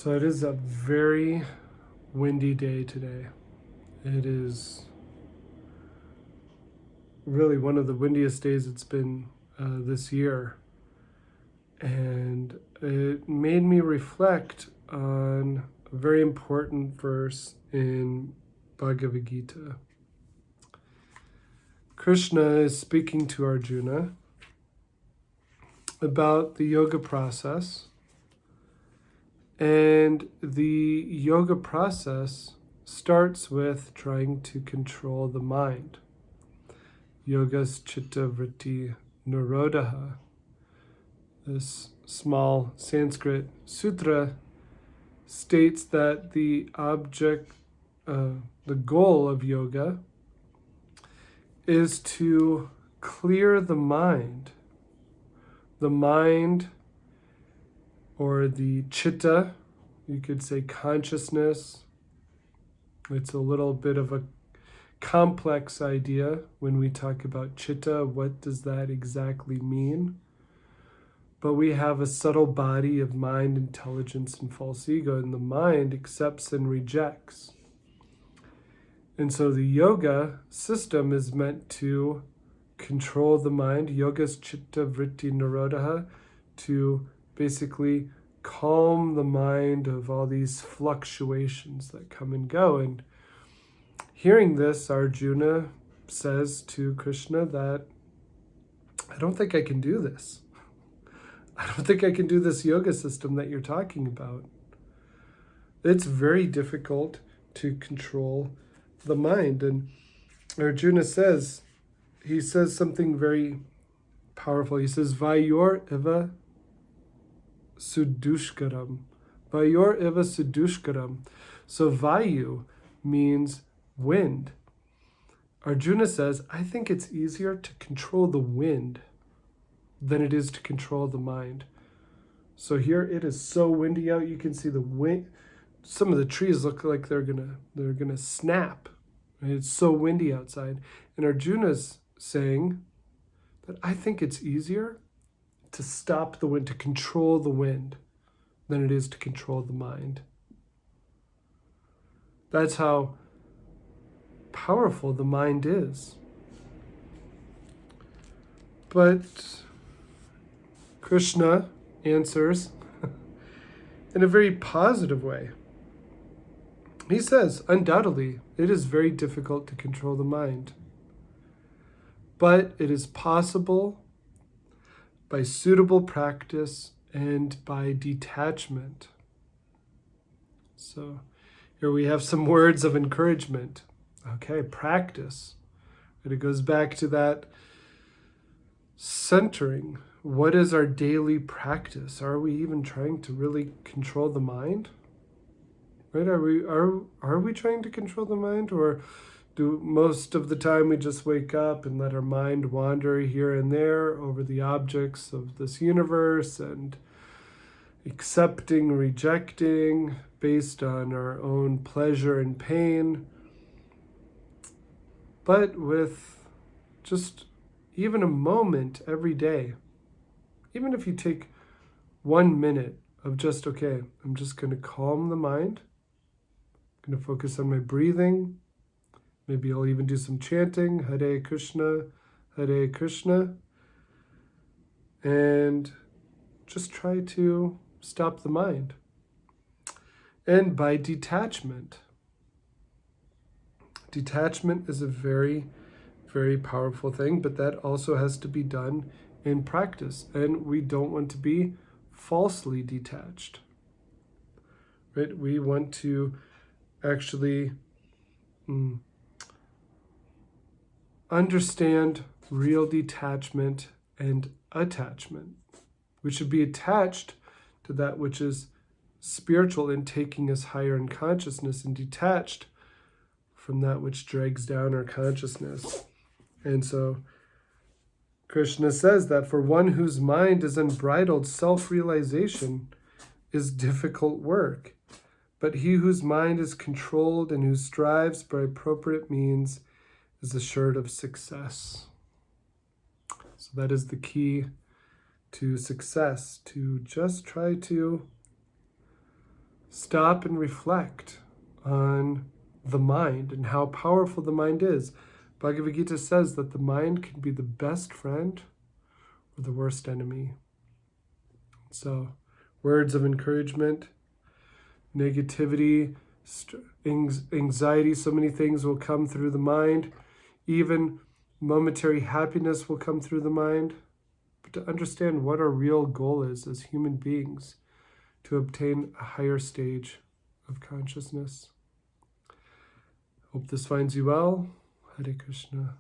So it is a very windy day today. It is really one of the windiest days it's been this year. And it made me reflect on a very important verse in Bhagavad Gita. Krishna is speaking to Arjuna about the yoga process. And the yoga process starts with trying to control the mind. Yogas chitta vritti nirodha. This small Sanskrit sutra states that the goal of yoga is to clear the mind. The mind, or the chitta, you could say consciousness. It's a little bit of a complex idea when we talk about chitta. What does that exactly mean? But we have a subtle body of mind, intelligence, and false ego, and the mind accepts and rejects. And so the yoga system is meant to control the mind, yogas chitta vritti nirodha, to basically calm the mind of all these fluctuations that come and go. And hearing this, Arjuna says to Krishna that I don't think I can do this. I don't think I can do this yoga system that you're talking about. It's very difficult to control the mind. And Arjuna says something very powerful. He says, Vayor eva sudushkaram. Vayor eva sudushkaram. So Vayu means wind. Arjuna says, I think it's easier to control the wind than it is to control the mind. So here it is so windy out, you can see the wind. Some of the trees look like they're gonna snap. It's so windy outside. And Arjuna's saying that I think it's easier to stop the wind, to control the wind, than it is to control the mind. That's how powerful the mind is. But Krishna answers in a very positive way. He says, undoubtedly, it is very difficult to control the mind, but it is possible by suitable practice and by detachment. So here we have some words of encouragement. Okay, practice. And it goes back to that centering. What is our daily practice? Are we even trying to really control the mind? Right? Are we trying to control the mind, or do most of the time we just wake up and let our mind wander here and there over the objects of this universe and accepting, rejecting based on our own pleasure and pain? But with just even a moment every day, even if you take 1 minute of just, okay, I'm just going to calm the mind, I'm going to focus on my breathing, maybe I'll even do some chanting, Hare Krishna, and just try to stop the mind. And by detachment. Detachment is a very, very powerful thing, but that also has to be done in practice. And we don't want to be falsely detached. Right? We want to actually understand real detachment and attachment. We should be attached to that which is spiritual and taking us higher in consciousness, and detached from that which drags down our consciousness. And so Krishna says that for one whose mind is unbridled, self-realization is difficult work. But he whose mind is controlled and who strives by appropriate means is assured of success. So that is the key to success, to just try to stop and reflect on the mind and how powerful the mind is. Bhagavad Gita says that the mind can be the best friend or the worst enemy. So, words of encouragement, negativity, anxiety, so many things will come through the mind. Even momentary happiness will come through the mind. But to understand what our real goal is as human beings, to obtain a higher stage of consciousness. Hope this finds you well. Hare Krishna.